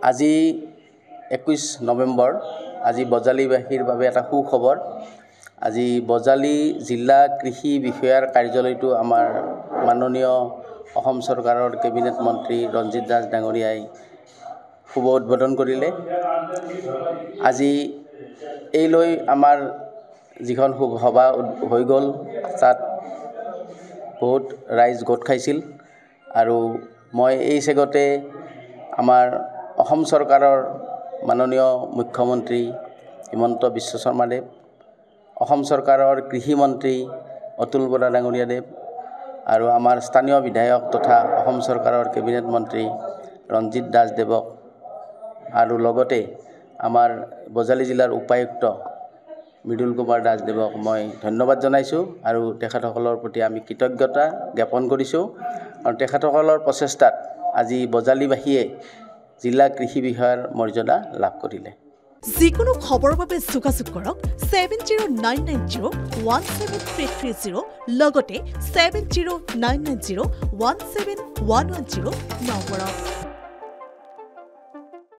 আজি 21 নৱেম্বৰ আজি বজালীবাসীৰ বাবে এটা সুখবৰ আজি বজালী জিলা কৃষি বিষয়াৰ কাৰ্যালয়টো আমাৰ মাননীয় অসম চৰকাৰৰ কেবিনেট মন্ত্ৰী ৰঞ্জিত দাস ডাঙৰীয়াই শুভ উদ্বোধন কৰিলে আজি এইলৈ আমাৰ যিখন সভা হৈ গ'ল তাত বহুত ৰাইজ গোট খাইছিল আৰু মই এই চেগতে আমাৰ অসম চৰকাৰৰ মাননীয় মুখ্যমন্ত্ৰী হিমন্ত বিশ্ব শৰ্মাদেৱ অসম চৰকাৰৰ কৃষি মন্ত্ৰী অতুল বৰা ডাঙৰীয়াদেৱ আৰু আমাৰ স্থানীয় বিধায়ক তথা অসম চৰকাৰৰ কেবিনেট মন্ত্ৰী ৰঞ্জিত দাস দেৱক আৰু লগতে আমাৰ বজালী জিলাৰ উপায়ুক্ত মৃদুল কুমাৰ দাসদেৱক মই ধন্যবাদ জনাইছোঁ আৰু তেখেতসকলৰ প্ৰতি আমি কৃতজ্ঞতা জ্ঞাপন কৰিছোঁ আৰু তেখেতসকলৰ প্ৰচেষ্টাত আজি বজালীবাসীয়ে জিলা কৃষি বিষয়াৰ মৰ্যাদা লাভ কৰিলে যিকোনো খবৰৰ বাবে যোগাযোগ কৰক 7099017330 লগতে 7099017110 নম্বৰত